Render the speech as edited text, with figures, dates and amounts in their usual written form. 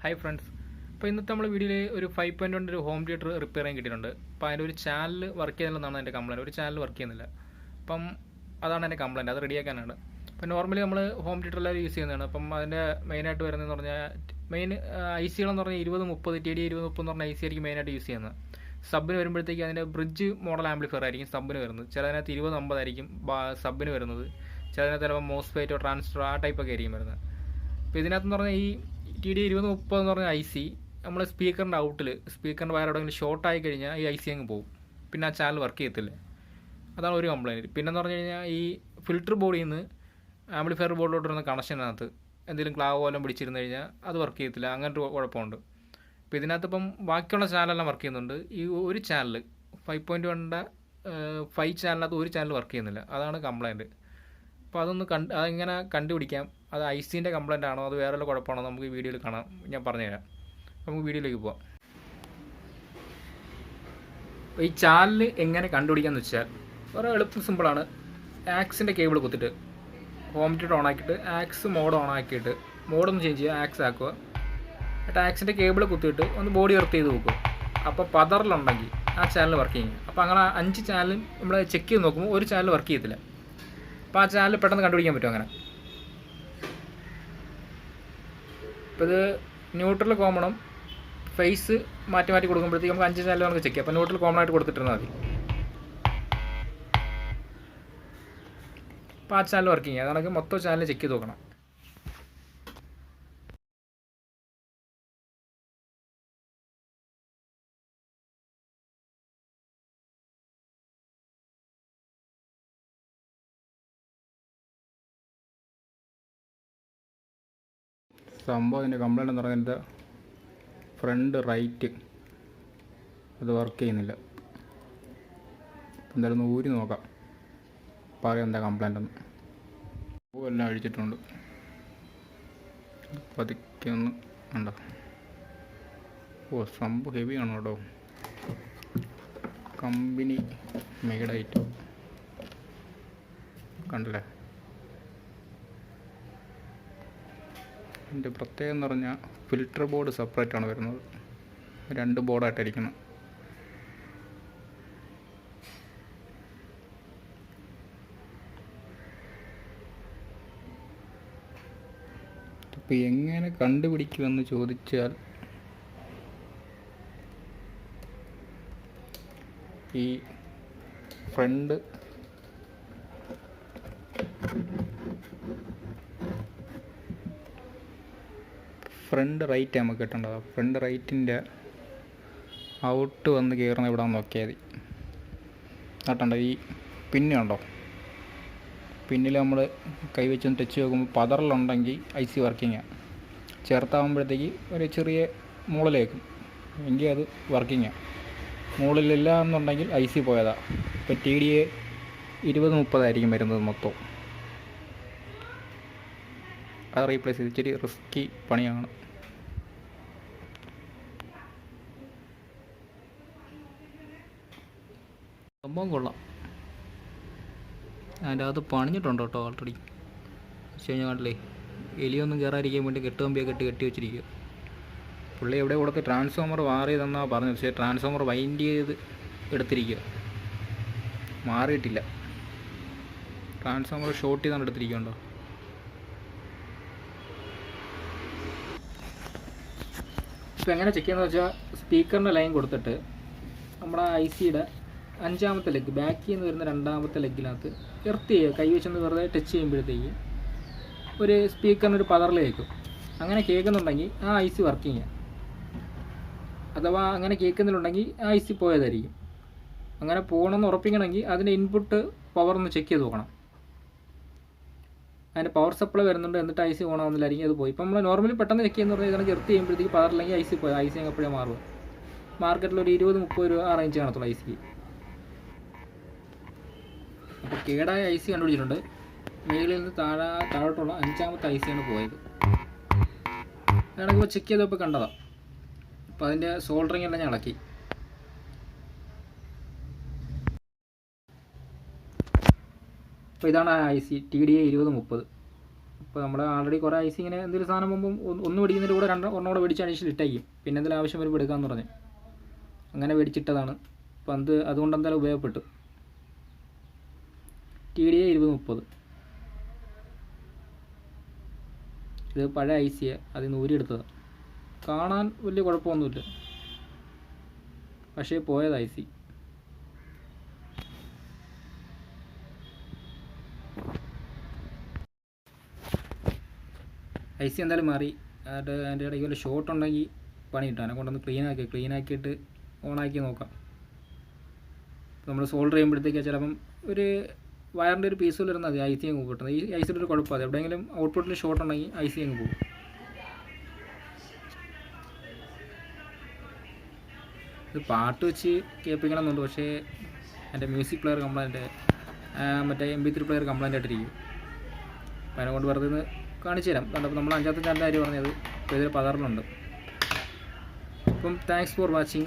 Hi friends, അപ്പോൾ ഇന്നത്തെ നമ്മുടെ വീഡിയോയിൽ ഒരു 5.1 ഒരു ഹോം തിയേറ്റർ റിപ്പയർ ചെയ്യാൻ കിട്ടിയിട്ടുണ്ട്. അപ്പോൾ അതിൻ്റെ ഒരു ചാനൽ വർക്ക് ചെയ്യുന്നില്ലെന്നാണ് എൻ്റെ കംപ്ലയിൻറ്റ്. ഒരു ചാനൽ വർക്ക് ചെയ്യുന്നില്ല. അപ്പം അതാണ് എൻ്റെ കംപ്ലയിൻറ്റ്. അത് റെഡിയാക്കാനാണ്. അപ്പോൾ നോർമലി നമ്മൾ ഹോം തിയേറ്റർ എല്ലാവരും യൂസ് ചെയ്യുന്നതാണ്. അപ്പം അതിൻ്റെ മെയിനായിട്ട് വരുന്നതെന്ന് പറഞ്ഞാൽ മെയിൻ ഐ സികളെന്ന് പറഞ്ഞാൽ 2030 TD 2030 എന്ന് പറഞ്ഞ ഐ സി ആയിരിക്കും മെയിനായിട്ട് യൂസ് ചെയ്യുന്നത്. സബിന് വരുമ്പോഴത്തേക്ക് അതിൻ്റെ ബ്രിഡ്ജ് മോഡൽ ആംപ്ലിഫയർ ആയിരിക്കും സബിന് വരുന്നത്. ചിലതിനകത്ത് 2050 ആയിരിക്കും സബിന് വരുന്നത്. ചിലതിനകത്ത് ചിലപ്പോൾ മോസ്ഫേറ്റോ ട്രാൻസ്ഫർ ആ ടൈപ്പൊക്കെ ആയിരിക്കും വരുന്നത്. അപ്പോൾ ഇതിനകത്തെന്ന് പറഞ്ഞാൽ ഈ TD 2030 എന്ന് പറഞ്ഞ ഐ സി നമ്മൾ സ്പീക്കറിൻ്റെ ഔട്ടിൽ സ്പീക്കറിൻ്റെ വയർ എവിടെയെങ്കിലും ഷോർട്ടായി കഴിഞ്ഞാൽ ഈ ഐ സി അങ്ങ് പോകും. പിന്നെ ആ ചാനൽ വർക്ക് ചെയ്യത്തില്ല. അതാണ് ഒരു കംപ്ലയിൻറ്റ്. പിന്നെന്ന് പറഞ്ഞു കഴിഞ്ഞാൽ ഈ ഫിൽറ്റർ ബോഡിയിൽ നിന്ന് ആംപ്ലിഫയർ ബോർഡിലോട്ട് വരുന്ന കണക്ഷനകത്ത് എന്തെങ്കിലും ക്ലാവ് പോലും പിടിച്ചിരുന്നു കഴിഞ്ഞാൽ അത് വർക്ക് ചെയ്യത്തില്ല. അങ്ങനത്തെ കുഴപ്പമുണ്ട്. അപ്പോൾ ഇതിനകത്ത് ഇപ്പം ബാക്കിയുള്ള ചാനലെല്ലാം വർക്ക് ചെയ്യുന്നുണ്ട്. ഈ ഒരു ചാനൽ 5.1 5 ചാനലിനകത്ത് ഒരു ചാനൽ വർക്ക് ചെയ്യുന്നില്ല. അതാണ് കംപ്ലയിൻറ്റ്. അപ്പോൾ അതൊന്ന് അതെങ്ങനെ കണ്ടുപിടിക്കാം, അത് ഐ സിൻ്റെ കംപ്ലയിൻ്റ് ആണോ അത് വേറെ വല്ല കുഴപ്പമാണോ നമുക്ക് ഈ വീഡിയോയിൽ കാണാം. ഞാൻ പറഞ്ഞുതരാം. നമുക്ക് വീഡിയോയിലേക്ക് പോവാം. അപ്പോൾ ഈ ചാനൽ എങ്ങനെ കണ്ടുപിടിക്കാമെന്ന് വെച്ചാൽ വളരെ എളുപ്പം സിമ്പിളാണ്. ആക്സിൻ്റെ കേബിൾ കുത്തിയിട്ട് ഹോം തിയേറ്റർ ഓൺ ആക്കിയിട്ട് ആക്സ് മോഡ് ഓൺ ആക്കിയിട്ട് മോഡൊന്ന് ചേഞ്ച് ചെയ്യുക, ആക്സ് ആക്കുക. എന്നിട്ട് ആക്സിൻ്റെ കേബിൾ കുത്തിയിട്ട് ഒന്ന് ബോഡി എർത്ത് ചെയ്ത് നോക്കുക. അപ്പോൾ പതറിലുണ്ടെങ്കിൽ ആ ചാനൽ വർക്ക് ചെയ്യും. അപ്പോൾ അങ്ങനെ 5 ചാനലും നമ്മൾ ചെക്ക് ചെയ്ത് നോക്കുമ്പോൾ ഒരു ചാനൽ വർക്ക് ചെയ്യത്തില്ല. അപ്പോൾ ആ ചാനൽ പെട്ടെന്ന് കണ്ടുപിടിക്കാൻ പറ്റും അങ്ങനെ. ഇപ്പോൾ ഇത് ന്യൂട്രൽ കോമണും ഫേസ് മാറ്റി മാറ്റി കൊടുക്കുമ്പോഴത്തേക്ക് നമുക്ക് 5 ചാനൽ നമുക്ക് ചെക്ക് ചെയ്യാം. അപ്പോൾ ന്യൂട്രൽ കോമൺ ആയിട്ട് കൊടുത്തിട്ടിരുന്നാൽ മതി. അപ്പോൾ ആ ചാനൽ വർക്ക് ചെയ്യുക. അതാണെങ്കിൽ മൊത്തം ചാനൽ ചെക്ക് ചെയ്ത് നോക്കണം. സംഭവം ഇതിൻ്റെ കംപ്ലയിൻ്റ് എന്ന് പറയുന്നത് ഫ്രണ്ട് റൈറ്റ് അത് വർക്ക് ചെയ്യുന്നില്ല. എന്തായാലും ഒന്ന് ഊരി നോക്കാം, പറയാം എന്താ കംപ്ലയിൻ്റ് എന്ന്. എല്ലാം അഴിച്ചിട്ടുണ്ട്. പതുക്കെ ഒന്ന് ഉണ്ടോ. സംഭവം ഹെവി ആണ് കേട്ടോ. കമ്പനി മെയ്ഡായിട്ട് കണ്ടില്ലേ. ഇതിൻ്റെ പ്രത്യേകത എന്ന് പറഞ്ഞാൽ ഫിൽറ്റർ ബോർഡ് സെപ്പറേറ്റ് ആണ് വരുന്നത്. 2 ബോർഡായിട്ടിരിക്കണം. അപ്പോൾ എങ്ങനെ കണ്ടുപിടിക്കുമെന്ന് ചോദിച്ചാൽ ഈ ഫ്രണ്ട് റൈറ്റ് നമുക്ക് കിട്ടേണ്ടത്. ഫ്രണ്ട് റൈറ്റിൻ്റെ ഔട്ട് വന്ന് കയറുന്ന ഇവിടെ നോക്കിയാൽ മതി. നട്ടുണ്ടോ ഈ പിന്ന് കണ്ടോ. പിന്നിൽ നമ്മൾ കൈവച്ചൊന്ന് ടച്ച് നോക്കുമ്പോൾ പതറിലുണ്ടെങ്കിൽ ഐ സി വർക്കിങ്ങാണ്. ചേർത്താകുമ്പോഴത്തേക്ക് ഒരു ചെറിയ മൂളലേക്കും എങ്കിൽ അത് വർക്കിങ്ങാണ്. മൂളിലില്ല എന്നുണ്ടെങ്കിൽ ഐ സി പോയതാണ്. ഇപ്പോൾ TD 2030 ആയിരിക്കും വരുന്നത് മൊത്തം. അത് റീപ്ലേസ് ചെയ്ത് ഇച്ചിരി റിസ്കി പണിയാണ്. സംഭവം കൊള്ളാം. അതിൻ്റെ അകത്ത് പണിഞ്ഞിട്ടുണ്ട് കേട്ടോ ഓൾറെഡി. വെച്ച് കഴിഞ്ഞാൽ കണ്ടില്ലേ, എലിയൊന്നും കയറാതിരിക്കാൻ വേണ്ടി കെട്ടുകമ്പിയൊക്കെ കെട്ടി വെച്ചിരിക്കുക. പുള്ളി എവിടെ കൊടുത്ത് ട്രാൻസ്ഫോമർ വാർ ചെയ്തെന്നാണ് പറഞ്ഞത്. പക്ഷേ ട്രാൻസ്ഫോമർ വൈൻഡ് ചെയ്ത് എടുത്തിരിക്കുക, മാറിയിട്ടില്ല. ട്രാൻസ്ഫോമർ ഷോർട്ട് ചെയ്താണ് എടുത്തിരിക്കുന്നുണ്ടോ. ഇപ്പോൾ എങ്ങനെ ചെക്ക് ചെയ്യുന്നത് വെച്ചാൽ സ്പീക്കറിൻ്റെ ലൈൻ കൊടുത്തിട്ട് നമ്മുടെ ഐ സിയുടെ 5ാമത്തെ ലെഗ് ബാക്കിൽ നിന്ന് വരുന്ന 2ാമത്തെ ലെഗിനകത്ത് എർത്ത് ചെയ്യുക. കൈ വെച്ചൊന്ന് വെറുതെ ടച്ച് ചെയ്യുമ്പോഴത്തേക്ക് ഒരു സ്പീക്കറിനൊരു പതറിൽ കേൾക്കും. അങ്ങനെ കേൾക്കുന്നുണ്ടെങ്കിൽ ആ ഐ സി വർക്കിംഗ്. അഥവാ അങ്ങനെ കേൾക്കുന്നുണ്ടെങ്കിൽ ആ ഐ സി പോയതായിരിക്കും. അങ്ങനെ പോകണമെന്ന് ഉറപ്പിക്കണമെങ്കിൽ അതിൻ്റെ ഇൻപുട്ട് പവർ ഒന്ന് ചെക്ക് ചെയ്ത് നോക്കണം. അതിൻ്റെ പവർ സപ്ലൈ വരുന്നുണ്ട്, എന്നിട്ട് ഐ സി ഓണാവുന്നില്ലായിരിക്കും, അത് പോയി. ഇപ്പം നമ്മൾ നോർമലി പെട്ടെന്ന് ചെക്ക് ചെയ്യുന്ന പറഞ്ഞാൽ ഇതാണ് എർത്ത് ചെയ്യുമ്പോഴത്തേക്ക് പവറില്ലെങ്കിൽ ഐ സി പോയി. ഐ സി അങ്ങ് എപ്പോഴേ മാറുക. മാർക്കറ്റിൽ ഒരു 20-30 രൂപ ആ റേഞ്ച് കാണത്തുള്ളൂ ഐ സിക്ക്. അപ്പോൾ കേടായ ഐ സി കണ്ടുപിടിച്ചിട്ടുണ്ട്. മേളിൽ നിന്ന് താഴോട്ടുള്ള 5ാമത്തെ ഐ സിയാണ് പോയത്. അതാണെങ്കിൽ ചെക്ക് ചെയ്തപ്പോൾ കണ്ടതാണ്. അപ്പോൾ അതിൻ്റെ സോൾഡറിങ് എല്ലാം ഞാൻ ഇളക്കി. അപ്പോൾ ഇതാണ് ഐ സി TDA 2030. അപ്പോൾ നമ്മൾ ആൾറെഡി കുറേ ഐസി ഇങ്ങനെ എന്തെങ്കിലും സാധനം മുമ്പ് ഒന്ന് മേടിക്കുന്നതിൻ്റെ കൂടെ ഒരെണ്ണം കൂടെ മേടിച്ച് അഡീഷണൽ ഇട്ടായിരിക്കും. പിന്നെ എന്തെങ്കിലും ആവശ്യം വരുമ്പോൾ എടുക്കാമെന്ന് പറഞ്ഞ് അങ്ങനെ മേടിച്ചിട്ടതാണ്. അപ്പോൾ അതുകൊണ്ട് എന്തായാലും ഉപയോഗപ്പെട്ടു. TDA 2030. ഇത് പഴയ ഐസിയ, അതിൽ നിന്ന് ഊരിയെടുത്തതാണ്. കാണാൻ വലിയ കുഴപ്പമൊന്നുമില്ല, പക്ഷേ പോയത് ഐസി. എന്തായാലും മാറി. അതിൻ്റെ ഇടയ്ക്ക് വല്ല ഷോർട്ട് ഉണ്ടെങ്കിൽ പണി കിട്ടാൻ കൊണ്ടൊന്ന് ക്ലീൻ ആക്കിയിട്ട് ഓണാക്കി നോക്കാം. നമ്മൾ സോൾഡർ ചെയ്യുമ്പോഴത്തേക്ക് ചിലപ്പം ഒരു വയറിൻ്റെ ഒരു പീസ് വരുന്നത് മതി ഐസി അങ്ങ് കിട്ടുന്നത്. ഈ ഐസിൻ്റെ ഒരു കുഴപ്പമില്ല, എവിടെയെങ്കിലും ഔട്ട്പുട്ടിൽ ഷോർട്ട് ഉണ്ടെങ്കിൽ ഐസി അങ്ങ് പോകും. ഇത് പാട്ട് വെച്ച് കേൾപ്പിക്കണം എന്നുണ്ട്, പക്ഷേ എൻ്റെ മ്യൂസിക് പ്ലെയർ കംപ്ലൈൻറ്റ്, മറ്റേ MP3 പ്ലെയർ കംപ്ലൈൻ്റ് ആയിട്ടിരിക്കും. അപ്പോൾ അതിനെക്കൊണ്ട് വെറുതെ ഒന്ന് കാണിച്ചു തരാം. കണ്ടപ്പോൾ നമ്മൾ 5ാമത്തെ ചാനലിൻ്റെ കാര്യം പറഞ്ഞത്, ഇപ്പോൾ ഇതിൽ 16 അപ്പം താങ്ക്സ് ഫോർ വാച്ചിങ്.